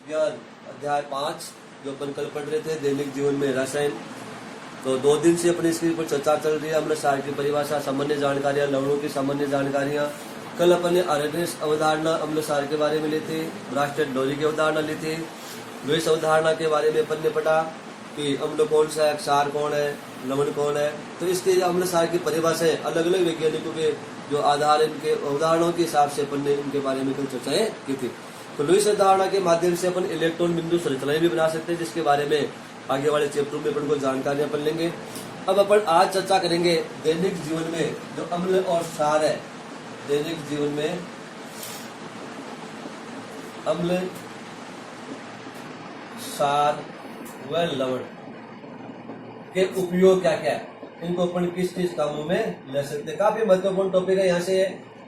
विज्ञान अध्याय 5 जो अपन कल पढ़ रहे थे दैनिक जीवन में रसायन। तो 2 दिन से अपनी इसके ऊपर चर्चा चल रही है। अम्ल सार की परिभाषा, सामान्य जानकारियां, लवणों की सामान्य जानकारियां। कल अपन ने आर्यनिस अवधारणा अम्ल सार के बारे में ली थी, ब्रास्टेड डोरी की अवधारणा ली थी। लुईस अवधारणा के बारे में अपन ने पढ़ा कि अम्ल कौन सा है, क्षार कौन है, लवण कौन है। तो इसके अम्ल सार की परिभाषाएं अलग अलग वैज्ञानिकों के जो आधार इनके उदाहरणों के हिसाब से अपन ने इनके बारे में कुछ चर्चाएं की थी। तो लुईस अवधारणा के माध्यम से अपन इलेक्ट्रॉन बिंदु संरचनाएं भी बना सकते हैं, जिसके बारे में आगे वाले चैप्टर में अपन को जानकारियां पढ़ लेंगे। अब अपन आज चर्चा करेंगे दैनिक जीवन में जो अम्ल और क्षार है। दैनिक जीवन में अम्ल, क्षार व लवण के उपयोग क्या क्या है, इनको अपन किस किस कामों में ले सकते हैं। काफी महत्वपूर्ण टॉपिक है। यहाँ से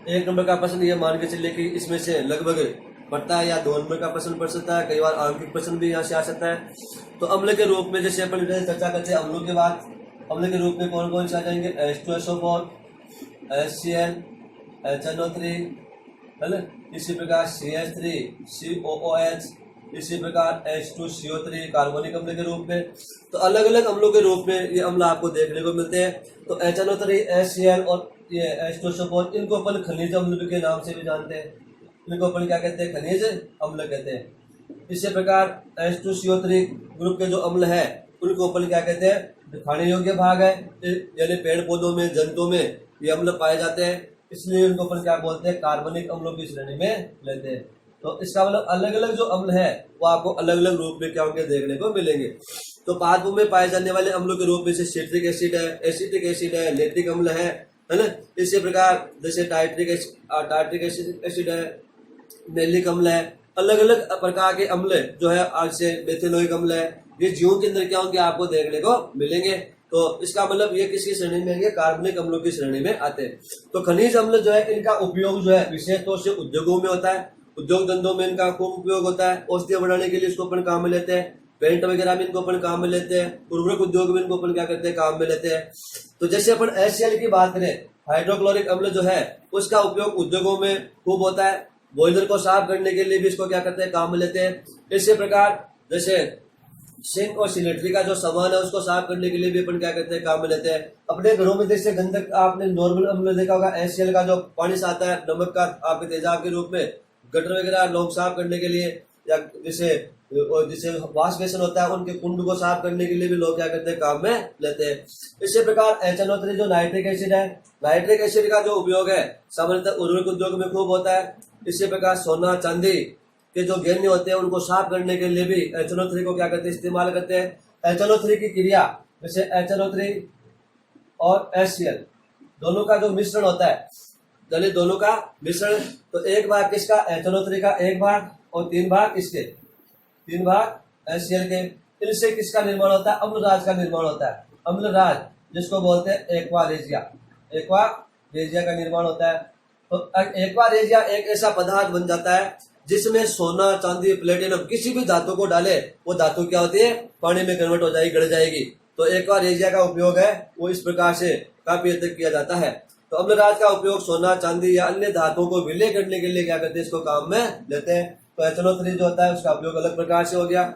1 नंबर का प्रश्न ये मान के चलिए कि इसमें से लगभग पढ़ता है, या 2 नंबर का प्रश्न पढ़ सकता है, कई बार आंकिक प्रश्न भी यहाँ से आ सकता है। तो अम्ल के रूप में जैसे अपन चर्चा करते हैं अम्लों के बाद, अम्ल के रूप में कौन कौन से आ जाएंगे, H2SO4, HCl, HNO3, है ना। इसी प्रकार CH3, COOH, इसी प्रकार H2CO3 कार्बनिक अम्ल के रूप में। तो अलग अलग अम्लों के रूप में ये अम्ल आपको देखने को मिलते हैं। तो HNO3, HCl और ये H2SO4 इनको अपन खनिज अम्ल के नाम से भी जानते हैं। इनको अपन क्या कहते हैं, खनिज अम्ल कहते हैं। इसी प्रकार H2CO3 ग्रुप के जो अम्ल है उनको अपन क्या कहते हैं, खाने योग्य भाग है, यानी पेड़ पौधों में, जंतुओं में ये अम्ल पाए जाते हैं, इसलिए इनको अपन क्या बोलते हैं, कार्बनिक अम्लों की श्रेणी में लेते हैं। तो इसका मतलब अलग अलग जो अम्ल है वो आपको अलग अलग रूप में क्या होंगे, देखने को मिलेंगे। तो पादपों में पाए जाने वाले अम्लों के रूप में से सिट्रिक एसिड है, एसिटिक एसिड है, लैक्टिक अम्ल है ना। इसी प्रकार जैसे टाइट्रिक एसिड है, मैलिक अम्ल है। अलग अलग प्रकार के अम्ल जो है, आज से मेथिलोइक अम्ल है, ये जीवों के अंदर क्या होंगे, आपको देखने को मिलेंगे। तो इसका मतलब ये किसकी श्रेणी में है, कार्बनिक अम्लों की श्रेणी में आते हैं। तो खनिज अम्ल जो है इनका उपयोग जो है विशेष तौर से उद्योगों में होता है। उद्योग धंधों में इनका खूब उपयोग होता है। औषधियां बनाने के लिए इसको अपन काम में लेते हैं। पेंट वगैरह में इनको अपन काम में लेते हैं। उर्वरक उद्योग में इनको अपन क्या करते हैं, काम में लेते हैं। तो जैसे अपन HCl की बात करें, हाइड्रोक्लोरिक अम्ल जो है उसका उपयोग उद्योगों में खूब होता है। बॉयलर को साफ करने के लिए भी इसको क्या करते हैं, काम में लेते हैं। इसी प्रकार जैसे सिंक और सैनिटरी का जो सामान है उसको साफ करने के लिए भी अपन क्या करते हैं, काम में लेते हैं। अपने घरों में जैसे गंधक, आपने नॉर्मल अम्ल देखा होगा, HCl का जो पानी से आता है नमक का आपके तेजाब के रूप में, गटर वगैरह लोग साफ करने के लिए, या जिसे वॉश बेसिन होता है उनके कुंड को साफ करने के लिए भी लोग क्या करते हैं, काम में लेते हैं। इसी प्रकार HNO3 जो नाइट्रिक एसिड है, नाइट्रिक एसिड का जो उपयोग है सामान्यतः उर्वरक उद्योग में खूब होता है। इसी प्रकार सोना चांदी के जो गेन्य होते हैं उनको साफ करने के लिए भी HNO3 को क्या करते हैं, इस्तेमाल करते हैं। HNO3 की क्रिया जैसे HNO3 और HCl दोनों का जो मिश्रण होता है, यानी दोनों का मिश्रण, तो एक भाग किसका, HNO3 का एक भाग, और 3 भाग इसके, 3 भाग HCl के। इनसे किसका निर्माण होता है, अम्लराज का निर्माण होता है। अम्लराज जिसको बोलते हैं एक्वा रेजिया, एक्वा रेजिया का निर्माण होता है। तो एक्वा रेजिया एक ऐसा पदार्थ बन जाता है जिसमें सोना चांदी प्लेटिनम किसी भी धातु को डाले वो धातु क्या होती है, पानी में कन्वर्ट हो जाएगी, गड़ जाएगी। तो एक्वा रेजिया का उपयोग है वो इस प्रकार से काफी हद तक किया जाता है। तो अम्लराज का उपयोग सोना चांदी या अन्य धातुओं को विलय करने के लिए क्या करते हैं, इसको काम में लेते हैं। तो HNO3 जो होता है उसका उपयोग अलग प्रकार से हो गया।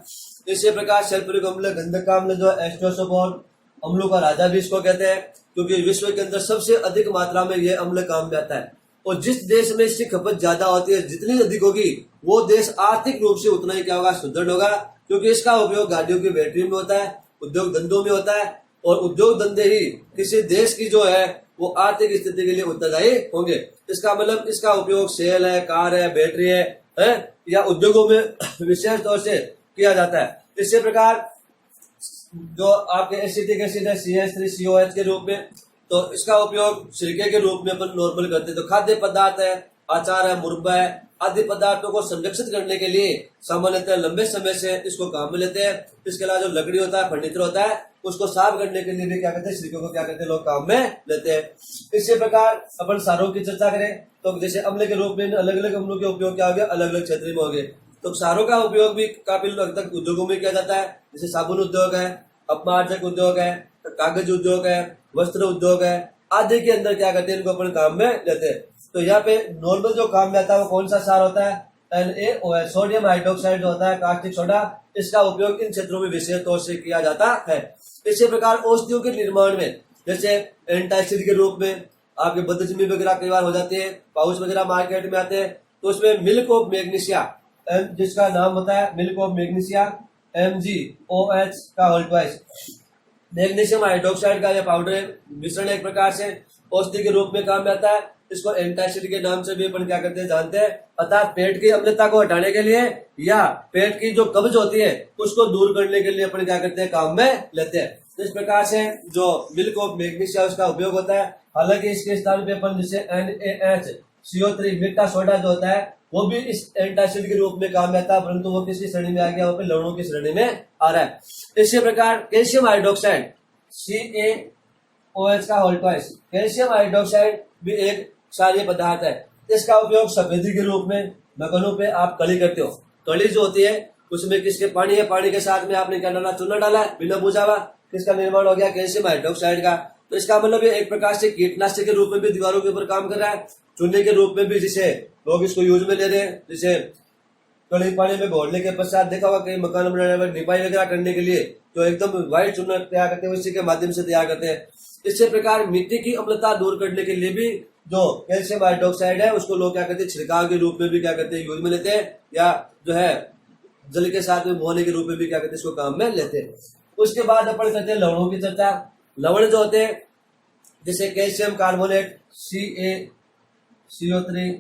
इसी प्रकार सल्फ्यूरिक अम्ल, गंधक का अम्ल जो है H2SO4 अम्लों का राजा भी इसको कहते हैं, क्योंकि विश्व के अंदर सबसे अधिक मात्रा में यह अम्ल काम में आता है। और जिस देश में इसकी खपत ज्यादा होती है, जितनी अधिक होगी वो देश आर्थिक रूप से उतना ही क्या होगा, सुदृढ़ होगा। क्योंकि इसका उपयोग गाड़ियों की बैटरी में होता है, उद्योग धंधों में होता है, और उद्योग धंधे ही किसी देश की जो है वो आर्थिक स्थिति के लिए उत्तरदायी होंगे। इसका मतलब इसका उपयोग सेल है, कार है, बैटरी है या उद्योगों में विशेष तौर से किया जाता है। इसी प्रकार जो आपके एसिटिक एसिड है CH3COH के रूप में, तो इसका उपयोग सिरके के रूप में अपन नॉर्मल करते हैं। तो खाद्य पदार्थ है, अचार है, मुरब्बा है, आदि पदार्थों को संरक्षित करने के लिए सामान्यतः लंबे समय से इसको काम में लेते हैं। इसके अलावा जो लकड़ी होता है, फर्नीचर होता है, उसको साफ करने के लिए भी क्या करते हैं, सिरके को क्या करते हैं, लोग काम में लेते हैं। इसी प्रकार अपन सारों की चर्चा करें तो जैसे अम्ल के रूप में अलग अलग अम्लों के उपयोग क्या हो गया, अलग अलग क्षेत्र में हो गए। तो क्षारों का उपयोग भी काफी हद तक उद्योगों में किया जाता है। जैसे साबुन उद्योग है, अपमार्जक उद्योग है, कागज उद्योग है, वस्त्र उद्योग है, आदि के अंदर क्या करते हैं, इनको अपन काम में लेते हैं। तो यहाँ पे नॉर्मल जो काम में आता है वो कौन सा क्षार होता है, NaOH, सोडियम हाइड्रोक्साइड जो होता है कास्टिक सोडा, इसका उपयोग इन क्षेत्रों में विशेष तौर से किया जाता है। इसी प्रकार औषधियों के निर्माण में जैसे एंटासिड के रूप में आपके बदहजमी वगैरह कई बार हो जाती है, पाउच वगैरह मार्केट में आते हैं, तो उसमें मिल्क ऑफ मैग्नीशिया, जिसका नाम होता है मिल्क ऑफ मैग्नीशिया MgOH का होल ट्वाइस, मैग्नीशियम हाइड्रोक्साइड का यह पाउडर मिश्रण एक प्रकार से औषधि के रूप में काम में आता है। इसको एंटासिड के नाम से भी अपन क्या करते हैं जानते हैं। अतः पेट की अम्लता को हटाने के लिए या पेट की जो कब्ज होती है उसको दूर करने के लिए अपन क्या करते हैं, काम में लेते हैं। तो इस प्रकार से जो मिल्क ऑफ मैग्नीशिया उसका उपयोग होता है। हालांकि इसके स्थान पे अपन जैसे NaCO3 मीठा सोडा जो होता है वो भी इस एंटासिड के रूप में काम में आता है, परंतु वो किसकी श्रेणी में आ गया, वहां पे लवणों की श्रेणी में आ रहा है। इसी प्रकार कैल्शियम हाइड्रोक्साइड CaOH का होल ट्वाइस, कैल्शियम हाइड्रोक्साइड भी एक क्षारीय पदार्थ है। इसका उपयोग सफेदी के रूप में मकानों पे आप कली करते हो। कली जो होती है उसमें किसके पानी है, पानी के साथ में आपने क्या डाला, चूना डाला है बिना बुझा हुआ, किसका निर्माण हो गया, कैल्शियम हाइड्रोक्साइड का। तो इसका मतलब एक प्रकार से कीटनाशक के रूप में भी दीवारों के ऊपर काम कर रहा है, चूने के रूप में भी जिसे लोग इसको यूज में ले रहे हैं। जैसे कड़ी पानी में घोलने के पश्चात देखा हुआ कई मकान बनाने में निपाई वगैरह करने के लिए जो एकदम व्हाइट चूना तैयार करते हैं, इसी के माध्यम से तैयार करते हैं। इसी प्रकार मिट्टी की अम्लता दूर करने के लिए भी जो कैल्शियम हाइड्रोक्साइड है उसको लोग क्या करते हैं, छिड़काव के रूप में भी क्या करते हैं, यूज में लेते हैं, या जो है जल के साथ में मोहने के रूप में भी क्या करते हैं, इसको काम में लेते हैं। उसके बाद अपन करते हैं लवणों की चर्चा। लवण जो होते हैं जैसे कैल्शियम कार्बोनेट CaCO3,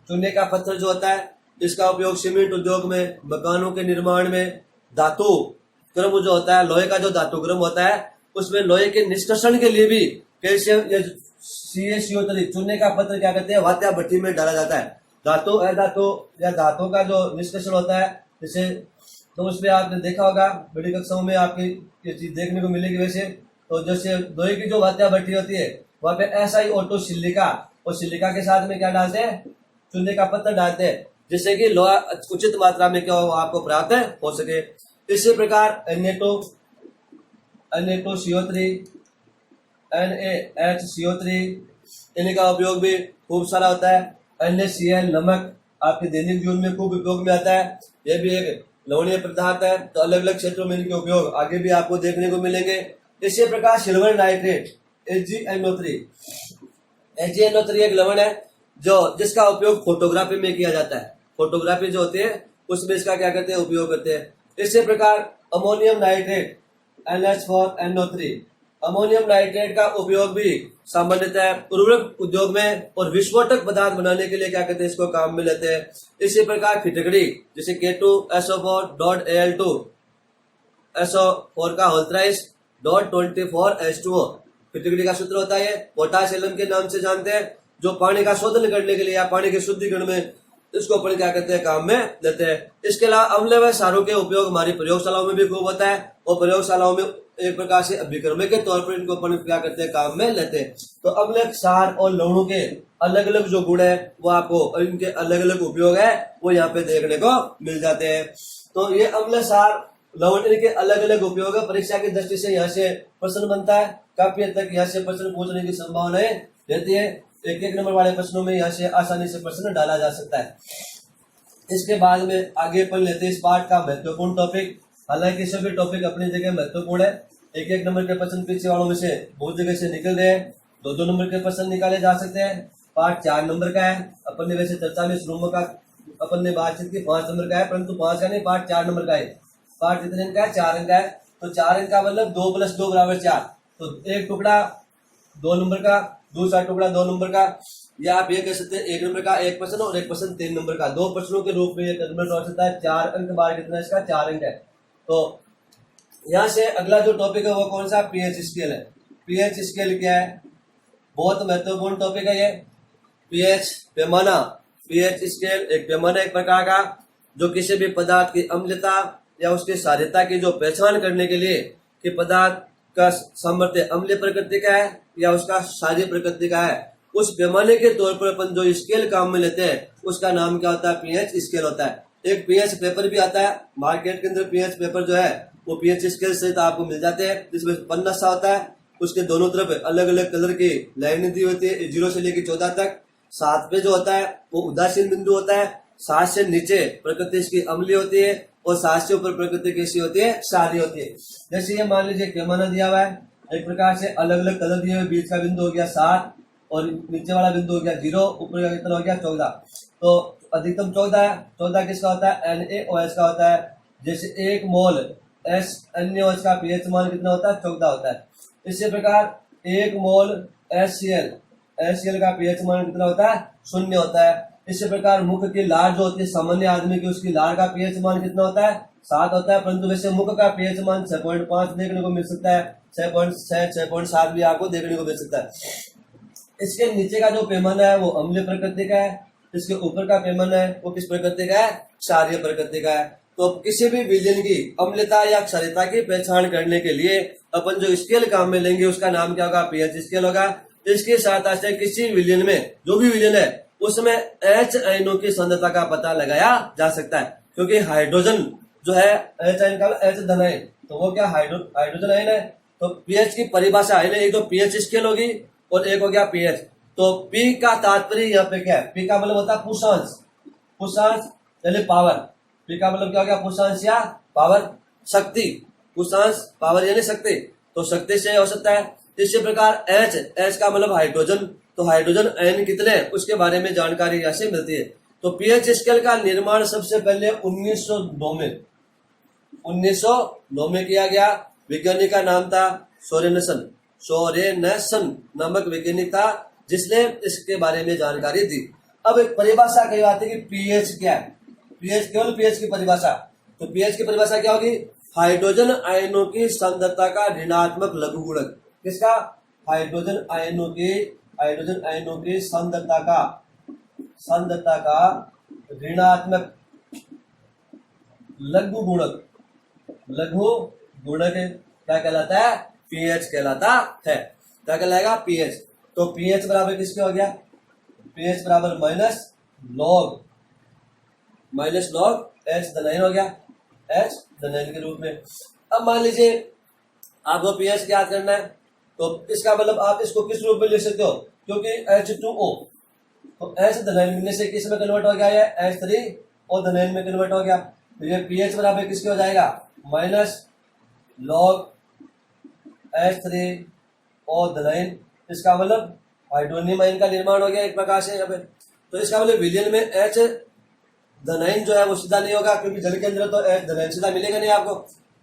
चूने का पत्थर जो होता है इसका उपयोग सीमेंट उद्योग में, मकानों के निर्माण में, धातु क्रम जो होता है, लोहे का जो धातु क्रम होता है उसमें लोहे के निष्कर्षण के लिए भी कैल्शियम CaCO3 चूने का पत्थर क्या करते हैं, वात्या भट्टी में डाला जाता है। धातु अधातु या धातु का जो निष्कर्षण होता है जैसे, तो उसमें आपने देखा होगा बड़ी कक्षाओं में आपकी ये चीज देखने को मिलेगी। वैसे तो जैसे लोहे की जो वात्या भट्टी होती है वहां पे SiO2 सिलिका, और सिलिका के साथ में क्या डालते हैं, चूने का पत्थर डालते हैं, जिससे कि लोहा उचित मात्रा में क्या हो आपको प्राप्त हो सके। इसी प्रकार Na2CO3 NaHCO3 इनका उपयोग भी खूब सारा होता है। NaCl नमक आपके दैनिक जीवन में खूब उपयोग में आता है, यह भी एक लवणीय पदार्थ है। तो अलग अलग क्षेत्रों में इनके उपयोग आगे भी आपको देखने को मिलेंगे। इसी प्रकार सिल्वर नाइट्रेट AgNO3 एक लवण है जो जिसका उपयोग फोटोग्राफी में किया जाता है। फोटोग्राफी जो होती है उसमें इसका क्या करते हैं, उपयोग करते हैं। इसी प्रकार ammonium nitrate NH4NO3, ammonium nitrate का उपयोग भी सामान्यतः उर्वरक उद्योग में और विस्फोटक पदार्थ बनाने के लिए क्या करते हैं, इसको काम में लेते हैं। इसी प्रकार फिटकड़ी जैसे K2SO4.Al2 SO4 का होल थ्राइस .24H2O, फिटकड़ी का सूत्र होता है, पोटाश एलम के नाम से जानते हैं, जो पानी का शोधन करने के लिए या पानी के शुद्धिकरण में इसको अपन क्या करते हैं, काम में लेते हैं। इसके अलावा अम्ल व सारों के उपयोग हमारी प्रयोगशालाओं में भी खूब होता है, और प्रयोगशालाओं में एक प्रकार से अभिक्रमक के तौर पर इनको अपन क्या करते हैं, काम में लेते हैं। तो अम्ल, क्षार और लवणों के अलग अलग जो गुण है वो आपको इनके अलग अलग उपयोग है वो यहाँ पे देखने को मिल जाते हैं। तो ये अम्ल, क्षार, लवण इनके अलग अलग उपयोग है। परीक्षा की दृष्टि से यहाँ से प्रश्न बनता है, काफी हद तक यहाँ से प्रश्न पूछने की संभावनाएं रहती है। एक एक नंबर वाले प्रश्नों में यहाँ से आसानी से प्रश्न डाला जा सकता है। इसके बाद में आगे अपन लेते हैं इस पाठ का महत्वपूर्ण टॉपिक। हालांकि सभी टॉपिक अपनी जगह महत्वपूर्ण है, एक एक नंबर के प्रश्न पीछे वालों में से बहुत जगह से निकल रहे हैं, दो दो नंबर के प्रश्न निकाले जा सकते हैं। पाठ 4 नंबर का है, अपन ने वैसे चर्चा में शुरू का अपन ने बातचीत की 5 नंबर का है, परंतु 5 का नहीं, पाठ 4 नंबर का है। पाठ कितने अंक का है, 4 अंक का है। तो 4 अंक का मतलब 2 + 2 = 4, तो एक टुकड़ा 2 नंबर का, दूसरा टुकड़ा 2 नंबर का, या आप ये कह सकते हैं 1 नंबर का एक प्रश्न और एक प्रश्न 3 नंबर का, 2 प्रश्नों के रूप में ये कन्वर्ट हो सकता है। 4 अंक बार कितना, इसका 4 अंक है। तो यहाँ से अगला जो टॉपिक है वो कौन सा, पीएच स्केल है। पीएच स्केल क्या है, बहुत महत्वपूर्ण टॉपिक है ये। पीएच पैमाना, पीएच स्केल एक पैमाना, एक प्रकार का जो किसी भी पदार्थ की अम्लता या उसकी क्षारीयता की जो पहचान करने के लिए कि पदार्थ का सामर्थ्य अम्लीय प्रकृति का है या उसका क्षारीय प्रकृति का है, उस पैमाने के तौर पर अपन जो स्केल काम में लेते हैं उसका नाम क्या होता है, पीएच स्केल होता है। एक पीएच पेपर भी आता है मार्केट के अंदर, पीएच पेपर जो है वो पीएच स्केल से आपको मिल जाते हैं, जिसमें पन्ना सा होता है, उसके दोनों तरफ अलग अलग कलर की लाइन दी होती है 0 से लेकर 14 तक। 7 पे जो होता है वो उदासीन बिंदु होता है, सात से नीचे प्रकृति इसकी अम्लीय होती है और सात से ऊपर प्रकृति कैसी होती है, क्षारीय होती है। जैसे ये मान लीजिए पैमाना दिया हुआ है, एक प्रकार से अलग अलग कलर दिए हुए, बीच का बिंदु हो गया 7 और नीचे वाला बिंदु हो गया 0, ऊपर का कितना हो गया 14। तो अधिकतम 14 है। 14 किसका होता है, NaOH का होता है। जैसे 1 मोल NaOH का pH मान कितना होता है, 14 होता है। इसी प्रकार 1 मोल HCl का pH मान कितना होता है, 0 होता है। इसी प्रकार मुख की लार जो होती है सामान्य आदमी की, उसकी लार का pH मान कितना होता है, 7 होता है। परंतु वैसे मुख का pH मान 6.5 देखने को मिल सकता है, 6.6 6.7 भी आपको देखने को मिल सकता है। इसके नीचे का जो पैमाना है वो अम्लीय प्रकृति का है, इसके ऊपर का पैमाना है वो किस प्रकृति का है, क्षारीय प्रकृति का है। तो किसी भी विलयन की अम्लता या क्षारीयता की पहचान करने के लिए अपन जो स्केल काम में लेंगे उसका नाम क्या होगा, pH स्केल होगा। इसके साथ से किसी विलयन में, जो भी विलयन है उसमें H आयनों की सांद्रता का पता लगाया जा सकता है, क्योंकि हाइड्रोजन जो है H आयन का H धन आयन, तो वो क्या हाइड्रोजन आयन है। तो pH की परिभाषा है, एक तो pH स्केल होगी और एक हो गया pH। तो P का तात्पर्य यहाँ पे क्या है, P का मतलब होता है पुषांश यानी पावर। P का मतलब क्या हो गया, पुषांश या पावर, शक्ति। पुषांश पावर यानी शक्ति, तो शक्ति से हो सकता है। इसी प्रकार H का मतलब हाइड्रोजन, तो हाइड्रोजन आयन कितने उसके बारे में जानकारी यहाँ से मिलती है। तो pH स्केल का निर्माण सबसे पहले 1909 में किया गया। वैज्ञानिक का नाम था सोरेनसन नामक वैज्ञानिक था जिसने इसके बारे में जानकारी दी। अब एक परिभाषा कही बात है कि pH क्या है, pH केवल pH की परिभाषा। तो pH की परिभाषा क्या होगी, हाइड्रोजन आयनों की सांद्रता का ऋणात्मक लघु गुणक। किसका, हाइड्रोजन आयनों की सांद्रता का ऋणात्मक लघु गुणक क्या कहलाता है, pH कहलाता है। क्या कहलाएगा, pH। तो pH बराबर किसके हो गया, pH बराबर माइनस लॉग H धनायन हो गया, H धनायन के रूप में। अब मान लीजिए आपको pH याद करना है, तो इसका मतलब आप इसको किस रूप में लिख सकते हो, क्योंकि H2O, तो H धनायन मिलने से किस में कन्वर्ट हो गया, ये H3O धनायन में कन्वर्ट हो गया। तो ये pH बराबर किसके हो जाएगा, माइनस लॉग H3O धनायन। इसका मतलब हाइड्रोनियम आयन का निर्माण हो गया एक प्रकार से यहाँ पे। तो इसका मतलब विलयन में H धनायन जो है वो सीधा नहीं होगा, क्योंकि जल के अंदर तो H धनायन सीधा मिलेगा नहीं आपको।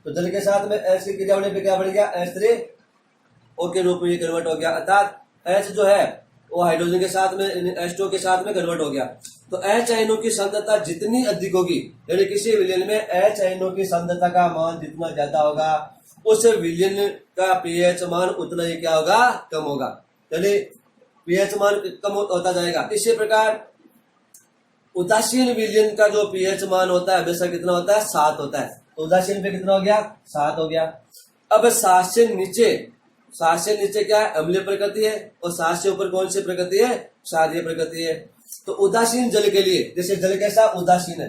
तो जल के साथ में H की क्रिया होने पे क्या बढ़ गया, H3O के रूप में कन्वर्ट हो गया, अर्थात H जो है वो हाइड्रोजन के साथ में H2O के साथ में कन्वर्ट हो गया। तो H आयनों की सांद्रता जितनी अधिक होगी, यानी किसी विलयन में H आयनों की सांद्रता का मान जितना ज्यादा होगा, उस विलयन का pH मान उतना ही क्या होगा, कम होगा, यानी pH मान कम होता जाएगा। इसी प्रकार उदासीन विलयन का जो pH मान होता है हमेशा कितना होता है, 7 होता है। तो उदासीन पे कितना हो गया, 7 हो गया। अब 7 से नीचे क्या है, अम्लीय प्रकृति है, और 7 से ऊपर कौन सी प्रकृति है, क्षारीय प्रकृति है। तो उदासीन जल के लिए, जैसे जल कैसा उदासीन है,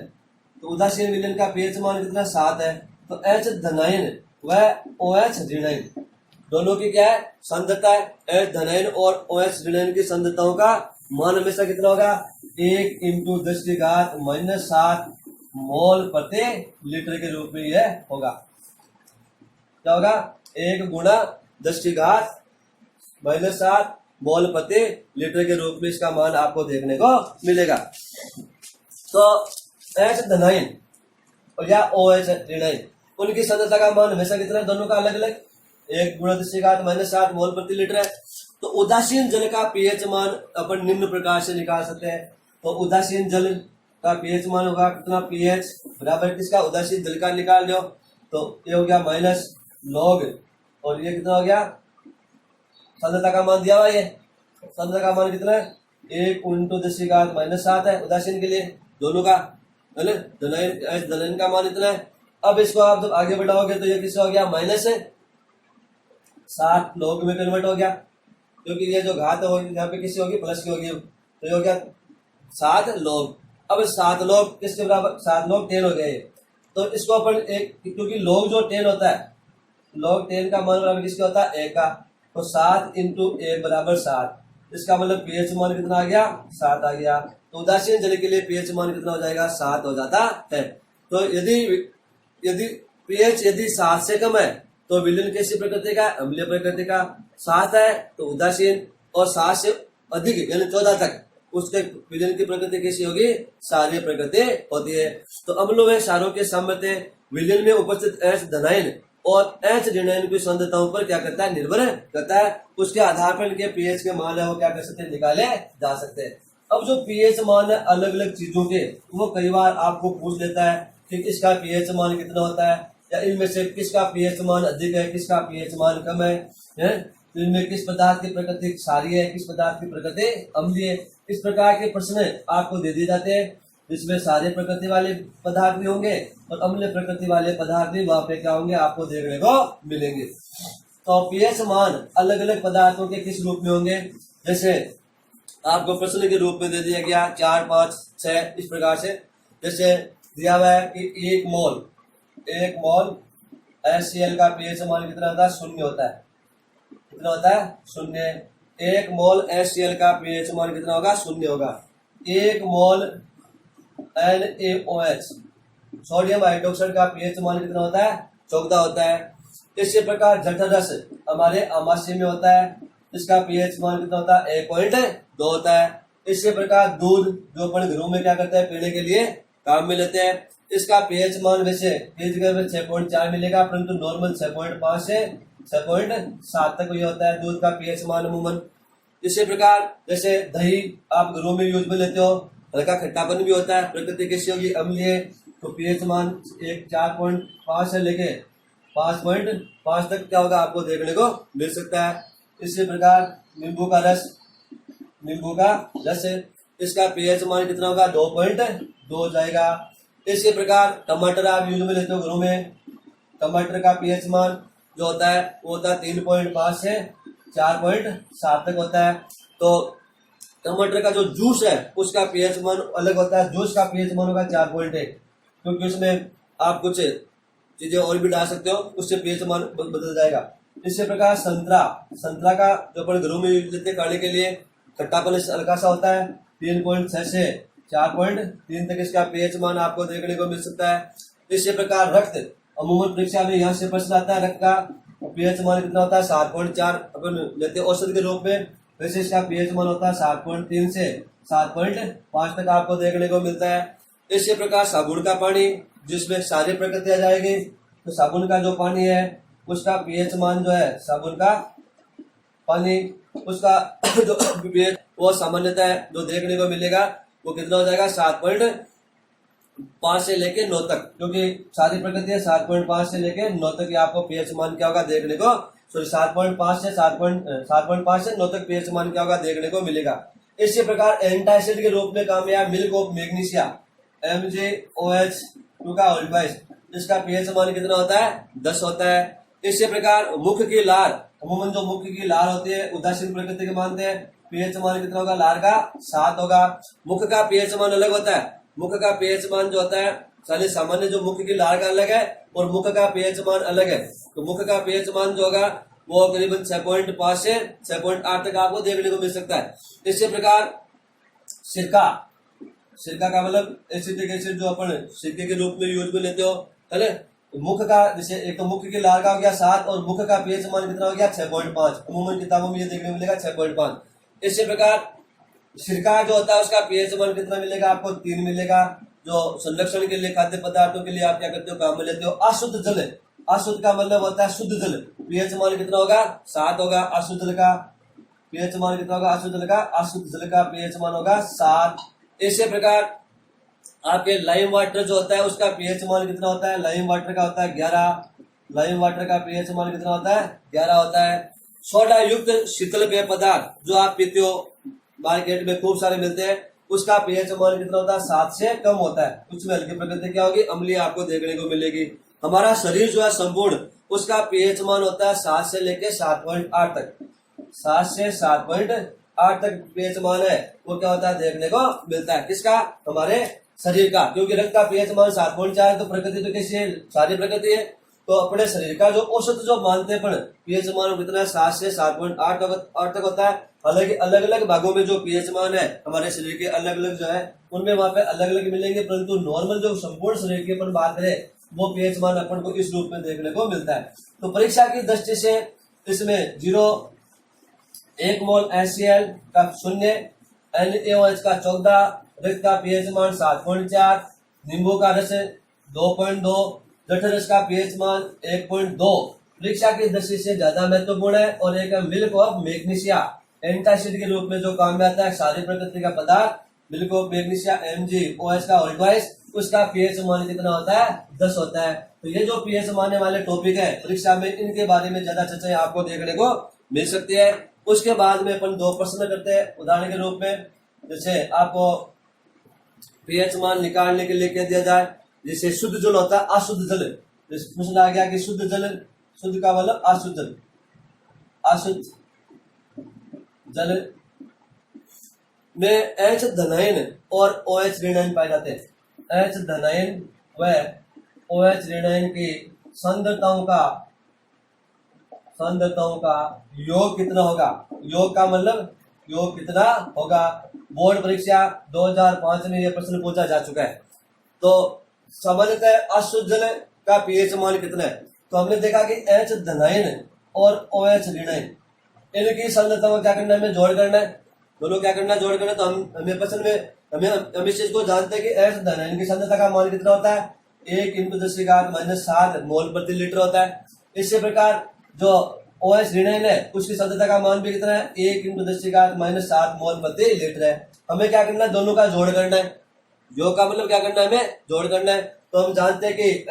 तो उदासीन विलयन का pH मान कितना, 7 है। तो H धनायन व OH ऋणायन दोनों की क्या है, सांद्रता है। H धनायन और OH ऋणायन की सांद्रताओं का मान हमेशा कितना होगा, 1 × 10⁻⁷ मोल प्रति लीटर के रूप में यह होगा। क्या होगा, 1 × 10⁻⁷ मोल प्रति लीटर के रूप में इसका मान आपको देखने को मिलेगा। तो H धनायन और या OH ऋणायन, उनकी सांद्रता का मान हमेशा कितना है, दोनों का अलग अलग, 1 × 10⁻⁷ मोल प्रति लीटर है। तो उदासीन जल का pH मान अपन निम्न प्रकार से निकाल सकते हैं। तो उदासीन जल का pH मान होगा कितना, pH बराबर किसका, उदासीन जल का निकाल लो, तो ये हो गया माइनस लॉग, और ये कितना हो गया, सांद्रता का मान दिया हुआ, ये सांद्रता का मान कितना है, 1 × 10⁻⁷ है उदासीन के लिए, दोनों का है ना। धनायन का मान इतना है। अब इसको आप जब आगे बढ़ाओगे तो ये किसका हो गया, -7 लॉग में कन्वर्ट हो गया, क्योंकि ये जो घात हो यहाँ पे किसी होगी, प्लस की होगी, तो ये हो गया 7 लॉग। अब 7 लॉग किसके बराबर, 7 लॉग 10 हो गया ये। तो इसको अपन एक, क्योंकि लॉग जो 10 होता है, लॉग 10 का मान बराबर किसका होता है, 1 का। तो 7 × 1 = 7। इसका मतलब pH मान कितना आ गया, 7 आ गया। तो उदासीन जल के लिए पीएच मान कितना हो जाएगा, 7 हो जाता है। तो यदि पीएच यदि 7 से कम है तो विलयन कैसी प्रकृति का, अम्लीय प्रकृति का। 7 है तो उदासीन, और 7 से अधिक यानी 14 तक उसके विलयन की प्रकृति कैसी होगी, क्षारीय प्रकृति होती है। तो अम्लों में क्षारों के सामर्थ्य विलयन में उपस्थित एच धनायन और एच ऋणायन की सांद्रताओं पर क्या करता है, निर्भर करता है। उसके आधार पर इनके पीएच के मान है वो क्या कर सकते हैं, निकाले जा सकते हैं। अब जो पीएच मान है अलग अलग चीजों के, वो कई बार आपको पूछ लेता है कि इसका पीएच मान कितना होता है, या इनमें से किसका पीएच मान अधिक है, किसका पीएच मान कम है, तो इनमें किस पदार्थ की प्रकृति क्षारीय है, किस पदार्थ की प्रकृति अम्लीय है। इस प्रकार के प्रश्न आपको दे दिए जाते हैं, जिसमें क्षारीय प्रकृति वाले पदार्थ भी होंगे और अम्लीय प्रकृति वाले पदार्थ भी वहां पे क्या होंगे, आपको देखने को मिलेंगे। तो पीएच मान अलग अलग पदार्थों के किस रूप में होंगे, जैसे आपको प्रश्न के रूप में दे दिया गया 4, 5, 6 इस प्रकार से। जैसे दिया हुआ है कि 1 मोल HCl का पीएच मान कितना होता है, 0 होता है। कितना होता है, 0। 1 मोल HCl का पीएच मान कितना होगा, 0 होगा। 1 मोल NaOH सोडियम हाइड्रोक्साइड का पीएच मान कितना होता है, 14 होता है। इसी प्रकार जठररस हमारे आमाशय में होता है, इसका पीएच मान कितना होता है, 1.2 होता है। इसी प्रकार दूध जो अपन घरों में क्या करते हैं, पीने के लिए काम में लेते हैं, इसका पीएच मान वैसे पेज में 6.4 मिलेगा, परंतु नॉर्मल 6.5 से 6.7 तक ये होता है दूध का पीएच मान अमूमन। इसी प्रकार जैसे दही आप घरों में यूज में लेते हो, हल्का खट्टापन भी होता है, प्रकृति कैसी होगी, अम्लीय, तो पीएच मान 4.5 से लेके 5.5 तक क्या होगा, आपको देखने को मिल सकता है। इसी प्रकार नींबू का रस इसका पीएच मान कितना होगा, 2.2 हो जाएगा। इसी प्रकार टमाटर आप यूज में लेते हो घरों में, टमाटर का पीएच मान जो होता है वो होता है 3.5 से 4.7 तक होता है। तो टमाटर का जो जूस है उसका पीएच मान अलग होता है, जूस का पीएच मान होगा 4.1, क्योंकि उसमें आप कुछ चीजें और भी डाल सकते हो, उससे पीएच मान बदल जाएगा। इसी प्रकार संतरा का जो अपन घरों में यूज लेते हैं खाने के लिए, खट्टापन हल्का सा होता है, 3.6 से 4.3 तक इसका पीएच मान आपको देखने को मिल सकता है। इसी प्रकार रक्त, अमूमन परीक्षा में यहाँ से प्रश्न आता है, रक्त का पीएच मान कितना होता है, 7.4 अपन लेते हैं औसत के रूप में, वैसे इसका पीएच मान होता है 7.3 से 7.5 तक आपको देखने को मिलता है। इसी प्रकार साबुन का पानी जिसमें सारी प्रकृति आ जाएगी, तो साबुन का जो पानी है उसका पीएच मान जो है, साबुन का पानी उसका जो पीएच वो सामान्यतः जो देखने को मिलेगा वो कितना हो जाएगा, 7.5 से लेके 9 तक, क्योंकि सारी प्रकृति है 7.5 से लेके 9 तक आपको पीएच मान क्या होगा देखने को, सॉरी 7.5 से 9 तक पीएच मान क्या होगा देखने को मिलेगा। इसी प्रकार एंटासिड के रूप में काम है मिल्क ऑफ मैग्नीशिया MgOH2 का ऑल्बाइस, इसका पीएच मान कितना होता है, 10 होता है। इसी प्रकार मुख की लार, अमूमन जो मुख की लार होती है उदासीन प्रकृति के मानते हैं, पीएच मान कितना होगा, लार का 7 होगा। मुख का पीएच मान अलग होता है, मुख का पीएच मान जो होता है सामान्य जो मुख की लार का अलग है और मुख का पीएच मान अलग है, तो मुख का पीएच मान जो होगा वो करीबन 6.5 से 6.8 तक आपको देखने को मिल सकता है। इसी प्रकार सिरका का मतलब एसिटिक एसिड जो अपन सिरके के रूप में यूज में लेते हो, है मुख का, जैसे एक तो मुख की लार का हो गया 7 और मुख का पीएच मान कितना हो गया 6.5, अमूमन किताबों में ये देखने को मिलेगा 6.5। इसी प्रकार सिरका जो होता है उसका पीएच मान कितना मिलेगा, आपको 3 मिलेगा। जो संरक्षण के लिए खाद्य पदार्थों के लिए आप क्या करते हो, काम में लेते हो। अशुद्ध जल, अशुद्ध का मतलब होता है शुद्ध जल, पीएच मान कितना होगा, 7 होगा। अशुद्ध जल का पीएच मान कितना होगा, अशुद्ध जल का पीएच मान होगा 7। इसी प्रकार आपके लाइम वाटर जो होता है उसका पीएच मान कितना होता है, लाइम वाटर का होता है 11, लाइम वाटर का पीएच मान कितना होता है, 11 होता है। सोडा युक्त शीतल पेय पदार्थ जो आप पीते हो, मार्केट में खूब सारे मिलते हैं, उसका पीएच मान कितना होता है, 7 से कम होता है। उसमें हल्की प्रकृति क्या होगी, अम्लीय आपको देखने को मिलेगी। हमारा शरीर जो है संपूर्ण, उसका पीएच मान होता है 7 से लेके 7.8 तक, 7 से 7.8 तक पीएच मान है वो क्या होता है देखने को मिलता है। किसका, हमारे शरीर का, क्योंकि रक्त का पीएच मान 7.4 तो प्रकृति तो कैसी है, सारी प्रकृति है, तो अपने शरीर का जो औसत जो मानते हैं अपन पीएच मान कितना है 7 से 7.8 तक होता है। हालांकि अलग अलग भागों में जो पीएच मान है हमारे शरीर के अलग अलग जो है उनमें वहां पे अलग अलग मिलेंगे, परंतु नॉर्मल जो संपूर्ण शरीर की अपन बात करें वो पीएच मान अपन को इस रूप में देखने को मिलता है। तो परीक्षा की दृष्टि से इसमें 1 मोल HCl का 0, NaOH का 14, रक्त का पीएच मान 7.4, नींबू का रस 2.2, जठर रस का पीएच मान 1.2 परीक्षा की दृष्टि से ज्यादा महत्वपूर्ण है। और एक मिल्क ऑफ मैग्नीशिया एंटासिड के रूप में जो काम में आता है, सारी प्रकृति का पदार्थ मिल्क ऑफ मैग्नीशिया MgOH का ऑल्टवाइस, उसका पीएच मान कितना होता है 10 होता है। तो ये जो पीएच मानने वाले टॉपिक है परीक्षा में इनके बारे में ज्यादा चर्चा आपको देखने को मिल सकती है। उसके बाद में अपन 2 प्रश्न करते हैं उदाहरण के रूप में। जैसे आपको पीएच मान निकालने के लिए कह दिया जाए, जैसे शुद्ध जल होता है अशुद्ध जल, जैसे प्रश्न आ गया कि शुद्ध जल, शुद्ध का मतलब अशुद्ध जल, अशुद्ध जल में H धनायन और OH ऋणायन पाए जाते हैं। H धनायन व OH ऋणायन की सांद्रताओं का योग कितना होगा, योग का मतलब योग कितना होगा। बोर्ड परीक्षा 2005 में यह प्रश्न पूछा जा चुका है। तो सामान्यतः अशुद्ध जल का पीएच मान कितना है, तो हमने देखा कि H धनायन और OH ऋणायन इनकी सांद्रता को क्या करना है, हमें जोड़ करना है, दोनों क्या करना है जोड़ करना है। तो हमें प्रश्न में हम इस चीज को जानते हैं कि H धनायन की सांद्रता का मान कितना होता है 1 × 10⁻⁷ मोल प्रति लीटर होता है। इसी प्रकार जो OH ऋणायन है उसकी सांद्रता का मान भी कितना है 1 × 10⁻⁷ मोल प्रति लीटर है। हमें क्या करना है, दोनों का जोड़ करना है। योग का मतलब क्या करना है, हमें जोड़ करना है। तो हम जानते हैं कि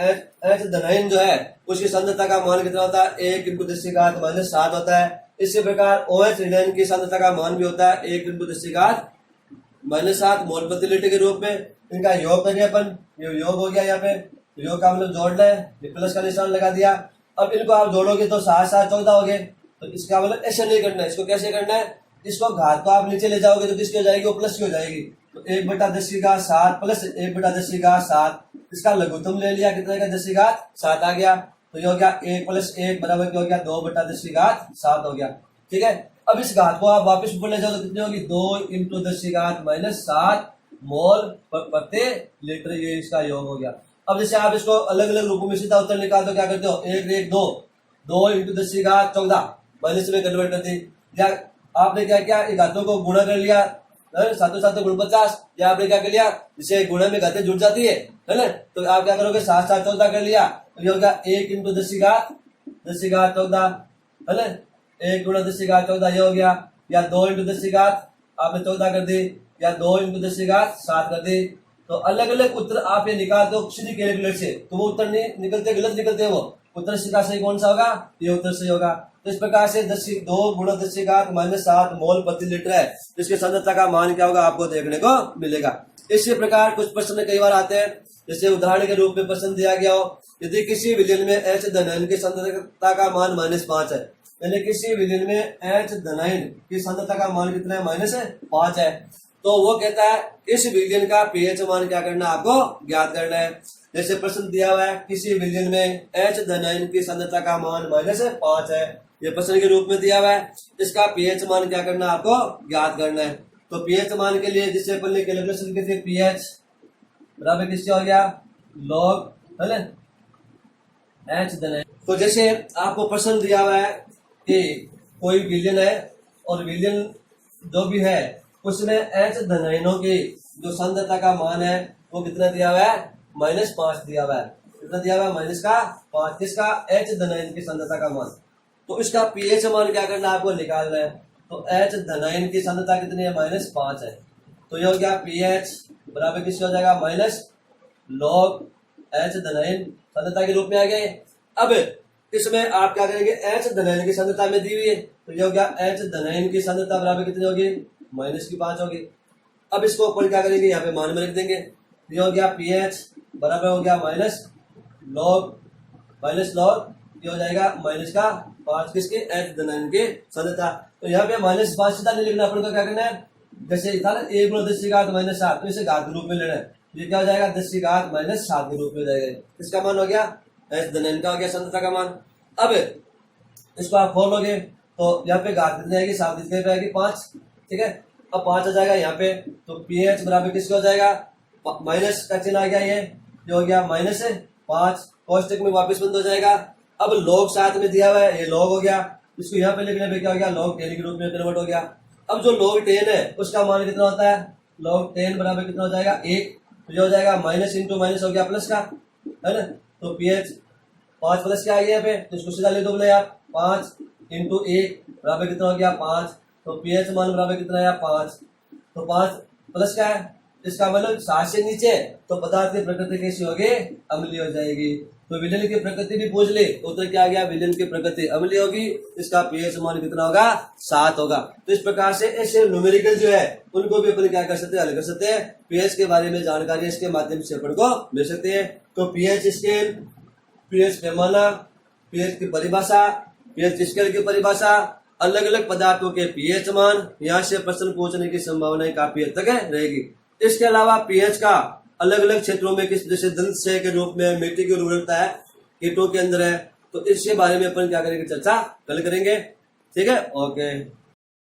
H धनायन जो है उसकी सांद्रता का मान कितना होता है 1 × 10⁻⁷ होता है। इसी प्रकार OH ऋणायन की सांद्रता का मान भी होता है 1 × 10⁻⁷ मोल प्रति लीटर के रूप में। इनका योग करेंगे अपन, ये योग हो गया, यहाँ पे योग का मतलब जोड़ना है, प्लस का निशान लगा दिया। अब इनको आप जोड़ोगे तो 7 7 14 हो गए। तो इसका मतलब ऐसे नहीं करना है, इसको कैसे करना है, इसको घात को आप नीचे ले जाओगे तो किसकी हो जाएगी, वो प्लस की हो जाएगी। तो 1/10⁻⁷ प्लस 1/10⁻⁷, इसका लघुत्तम ले लिया, कितने का 10⁻7 आ गया। तो ये हो गया 1 + 1 बराबर क्या हो गया 2/10⁻7 हो गया। ठीक है, अब इस घात को आप वापस ऊपर ले जाओ तो कितनी होगी 2 × 10⁻⁷ मोल प्रति लीटर, ये इसका योग हो गया। अब जैसे आप इसको अलग अलग रूपों में सीधा उत्तर निकाल दो, क्या करते हो 1 1 2 2 × 10⁻14 माइनस में कन्वर्ट कर दी, या आपने क्या किया घातों को गुणा कर लिया, सातों सातों गुण 50, या आपने क्या कर लिया जिसे गुणा में घातें जुड़ जाती है ना, तो आप क्या करोगे 7 7 14 कर लिया। तो ये होगा 1 × 10⁻14 है ना, 1 × 10⁻14 ये हो गया, या 2 × 10 आपने 14 कर दी, या 2 × 10⁻7 कर दी। तो अलग अलग उत्तर आप ये निकालते हो सीधी कैलकुलेटर से, तो वो उत्तर नहीं निकलते, गलत निकलते हैं। वो उत्तर का सही कौन सा होगा, ये उत्तर सही होगा। तो इस प्रकार से 2 × 10⁻⁷ मोल प्रति लीटर है, जिसके सांद्रता का मान क्या होगा आपको देखने को मिलेगा। इसी प्रकार कुछ प्रश्न कई बार आते हैं, जैसे उदाहरण के रूप में प्रश्न दिया गया हो, यदि किसी विलयन में H धनायन की सांद्रता का मान -5 है, यानी किसी विलयन में H धनायन की सांद्रता का मान कितना है -5 है, तो वो कहता है इस विलयन का पीएच मान क्या करना है आपको ज्ञात करना है। जैसे प्रश्न दिया हुआ है किसी विलयन में H धनायन की सांद्रता का मान -5 है, ये प्रश्न के रूप में दिया हुआ है, इसका पीएच मान क्या करना है आपको ज्ञात करना है। तो पीएच मान के लिए जिससे अपन ने कैलकुलेशन की थी पीएच बराबर किससे हो गया log है ना H धनायन। तो जैसे आपको प्रश्न दिया हुआ है कि कोई विलयन है और विलयन जो भी है उसमें H धनायनों की जो सांद्रता का मान है वो कितना दिया हुआ है -5 दिया हुआ है। कितना दिया हुआ है -5, किसका H धनायन की सांद्रता का मान। तो इसका पीएच मान क्या करना है आपको निकालना है। तो H धनायन की सांद्रता कितनी है -5 है, तो ये हो गया पीएच बराबर किसका हो जाएगा log H धनायन सांद्रता के रूप में आ गए। अब इसमें आप क्या करेंगे H धनायन की सांद्रता में दी हुई है, तो ये हो गया H धनायन की सांद्रता बराबर कितनी होगी -5 होगी। अब इसको ऊपर क्या करेंगे यहाँ पे मान में रख देंगे, ये हो गया पीएच बराबर हो गया log ये हो जाएगा -5 किसके H धनायन की सांद्रता। तो यहाँ पे -5 सीधा नहीं लिखना, अपन को क्या करना है जैसे था ना 1 × 10⁻⁷, तो इसे घात के रूप में लेना है। ये क्या हो जाएगा 10⁻⁷ के रूप में हो जाएगा, इसका मान हो गया H धन N का हो गया सांद्रता का मान। अब इसको आप खोलोगे तो यहाँ पे घात कितनी आएगी, 7 कितने पे आएगी 5, ठीक है। अब 5 आ जाएगा यहाँ पे, तो pH बराबर किसका हो जाएगा, माइनस का चिन्ह आ गया, ये हो गया -5, कोष्टक में वापस बंद हो जाएगा। अब log 7 में दिया हुआ है, ये log हो गया, इसको यहाँ पे लिखने पे क्या हो गया, log 10 के रूप में कन्वर्ट हो गया। अब जो log 10 है उसका मान कितना होता है, log 10 बराबर कितना हो जाएगा 1, तो ये हो जाएगा माइनस इंटू माइनस हो गया प्लस का, है ना। तो pH 5 प्लस क्या आ गया यहाँ पे, तो इसको सीधा ले दो बोले यार, 5 इंटू 1 बराबर कितना हो गया 5, तो pH मान बराबर कितना है 5, तो 5 प्लस क्या है, इसका मतलब 7 से नीचे तो पदार्थ की प्रकृति कैसी होगी, अम्लीय हो जाएगी। तो विलयन की प्रकृति भी पूछ ले, उत्तर क्या आ गया, विलयन की प्रकृति अम्लीय होगी, इसका pH मान कितना होगा 7 होगा। तो इस प्रकार से ऐसे न्यूमेरिकल जो है उनको भी अपन क्या कर सकते हैं, हल कर सकते हैं। pH के बारे में जानकारी इसके माध्यम से अपन को मिल सकती है। तो pH स्केल, pH पैमाना, pH की परिभाषा, pH स्केल की परिभाषा, अलग अलग पदार्थों के pH मान, यहाँ से प्रश्न पूछने की संभावना काफी हद तक रहेगी। इसके अलावा pH का अलग अलग क्षेत्रों में किस जैसे दंत क्षय के रूप में, मिट्टी की उर्वरकता है, कीटों के अंदर है, तो इसके बारे में अपन क्या करेंगे, चर्चा कल करेंगे, ठीक है। ओके।